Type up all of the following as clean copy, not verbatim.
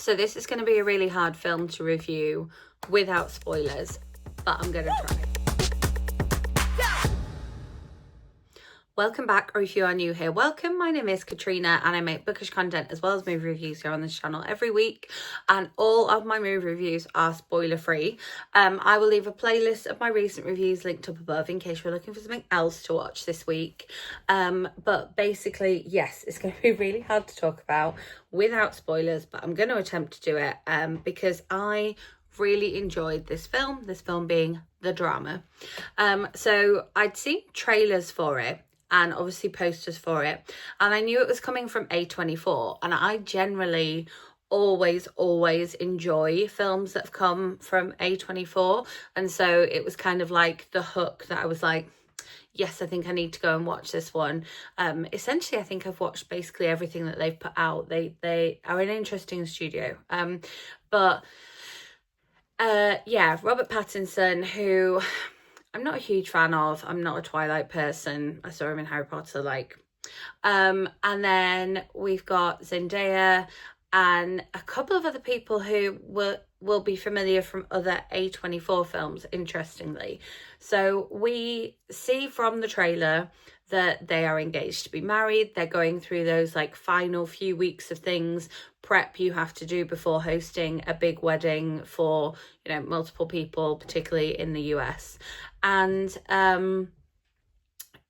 So this is going to be a really hard film to review without spoilers, but I'm going to try. Welcome back, or if you are new here, welcome. My name is Katrina and I make bookish content as well as movie reviews here on this channel every week, and all of my movie reviews are spoiler free. I will leave a playlist of my recent reviews linked up above in case you're looking for something else to watch this week. But basically, yes, it's going to be really hard to talk about without spoilers, but I'm going to attempt to do it because I really enjoyed this film being The Drama. So I'd seen trailers for it and obviously posters for it, and I knew it was coming from A24, and I generally always enjoy films that have come from A24, and so it was kind of like the hook that I was like, yes, I think I need to go and watch this one. Essentially, I think I've watched basically everything that they've put out. They are an interesting studio. Yeah, Robert Patinson, who I'm not a huge fan of. I'm not a Twilight person. I saw him in Harry Potter, and then we've got Zendeya and a couple of other people who will be familiar from other A24 films, interestingly. So we see from the trailer that they are engaged to be married. They're going through those final few weeks of things, prep you have to do before hosting a big wedding for, multiple people, particularly in the US. And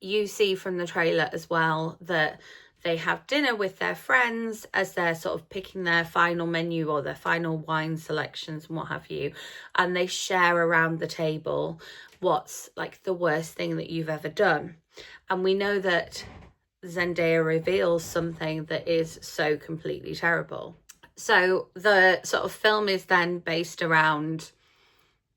you see from the trailer as well that they have dinner with their friends as they're sort of picking their final menu or their final wine selections and what have you. And they share around the table what's the worst thing that you've ever done. And we know that Zendaya reveals something that is so completely terrible. So the sort of film is then based around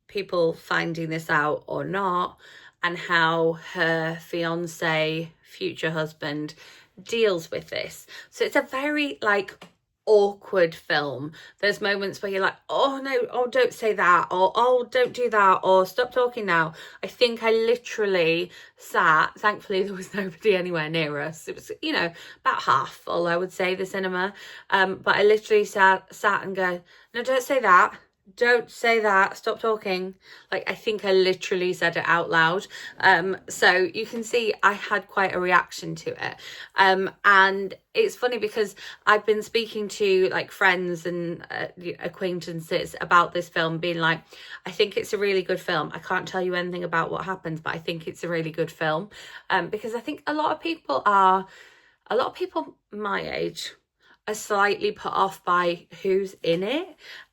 people finding this out or not, and how her fiance, future husband, deals with this. So it's a very awkward film. There's moments where you're like, oh no, oh don't say that, or oh don't do that, or stop talking now. I think I literally sat, thankfully there was nobody anywhere near us. It was, about half full, I would say, the cinema. But I literally sat and go, no, don't say that. Don't say that, stop talking. I think I literally said it out loud. So you can see I had quite a reaction to it. And it's funny because I've been speaking to friends and acquaintances about this film, being like, I think it's a really good film. I can't tell you anything about what happens, but I think it's a really good film. Because I think a lot of people my age are slightly put off by who's in it,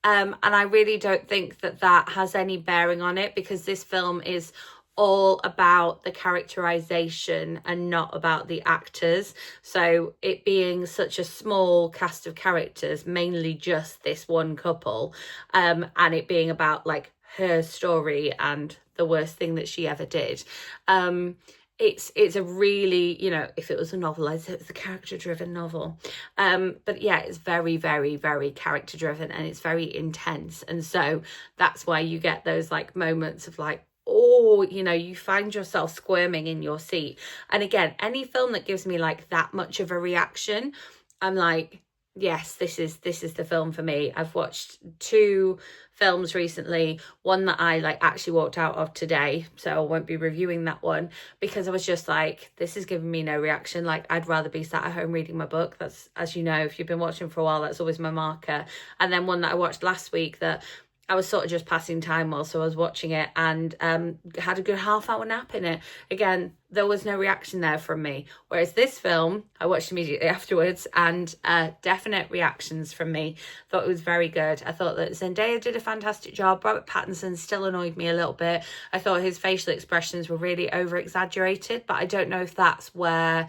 and I really don't think that has any bearing on it, because this film is all about the characterization and not about the actors. So it being such a small cast of characters, mainly just this one couple, and it being about her story and the worst thing that she ever did. It's a really, if it was a novel, I'd say it's a character-driven novel. But yeah, it's very, very, very character-driven, and it's very intense. And so that's why you get those moments of oh, you find yourself squirming in your seat. And again, any film that gives me that much of a reaction, I'm like, yes, this is the film for me. I've watched 2 films recently, one that I actually walked out of today, so I won't be reviewing that one, because I was just this is giving me no reaction. I'd rather be sat at home reading my book. That's, as you know, if you've been watching for a while, that's always my marker. And then one that I watched last week that I was sort of just passing time whilst I was watching it, and had a good half-hour nap in it. Again, there was no reaction there from me. Whereas this film, I watched immediately afterwards, and definite reactions from me. Thought it was very good. I thought that Zendaya did a fantastic job. Robert Pattinson still annoyed me a little bit. I thought his facial expressions were really over-exaggerated, but I don't know if that's where...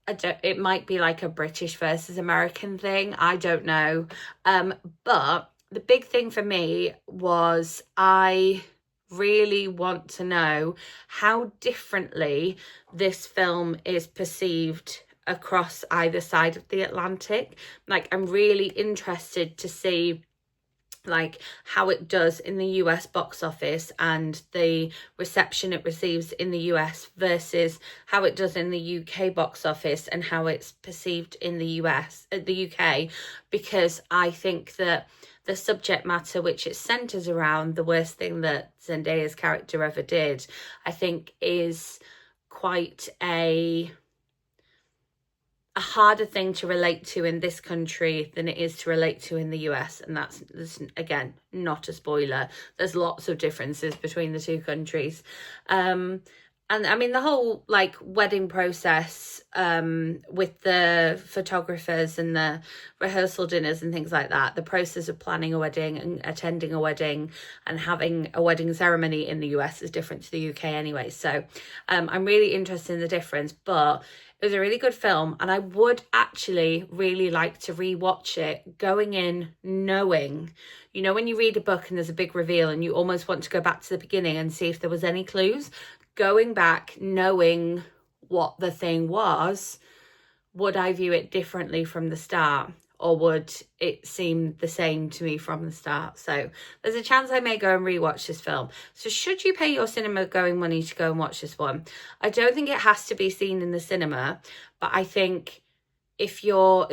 it might be a British versus American thing. I don't know. But the big thing for me was I really want to know how differently this film is perceived across either side of the Atlantic. I'm really interested to see like how it does in the US box office and the reception it receives in the US versus how it does in the UK box office and how it's perceived in the UK, because I think that the subject matter which it centers around, the worst thing that Zendaya's character ever did, I think is quite a harder thing to relate to in this country than it is to relate to in the US. And that's again, not a spoiler. There's lots of differences between the two countries. And I mean, the whole like wedding process with the photographers and the rehearsal dinners and things like that, the process of planning a wedding and attending a wedding and having a wedding ceremony in the US is different to the UK anyway. So I'm really interested in the difference, but it was a really good film, and I would actually really like to rewatch it going in knowing, you know, when you read a book and there's a big reveal and you almost want to go back to the beginning and see if there was any clues. Going back knowing what the thing was, would I view it differently from the start, or would it seem the same to me from the start? So there's a chance I may go and rewatch this film. So should you pay your cinema going money to go and watch this one? I don't think it has to be seen in the cinema, but I think if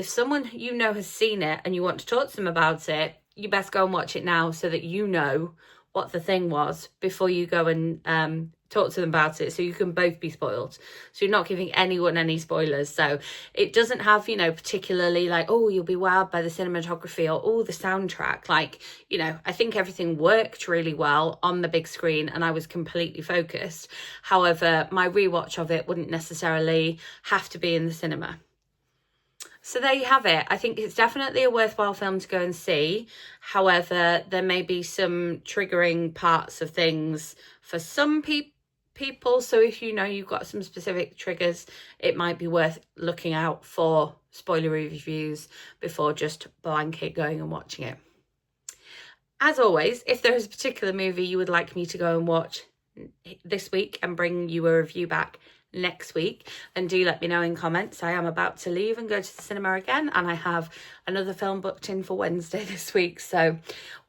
someone you know has seen it and you want to talk to them about it, you best go and watch it now so that you know what the thing was before you go and talk to them about it, so you can both be spoiled. So you're not giving anyone any spoilers. So it doesn't have, you know, particularly like, oh, you'll be wowed by the cinematography or oh, the soundtrack. Like, you know, I think everything worked really well on the big screen and I was completely focused. However, my rewatch of it wouldn't necessarily have to be in the cinema. So there you have it. I think it's definitely a worthwhile film to go and see. However, there may be some triggering parts of things for some people. So if you know you've got some specific triggers, it might be worth looking out for spoiler reviews before just blanket going and watching it. As always, if there is a particular movie you would like me to go and watch this week and bring you a review back next week, and do let me know in comments. I am about to leave and go to the cinema again, and I have another film booked in for Wednesday this week. So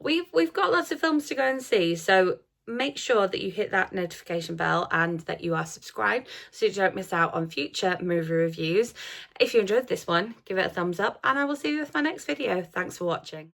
we've got lots of films to go and see. So make sure that you hit that notification bell and that you are subscribed so you don't miss out on future movie reviews. If you enjoyed this one, give it a thumbs up, and I will see you with my next video. Thanks for watching.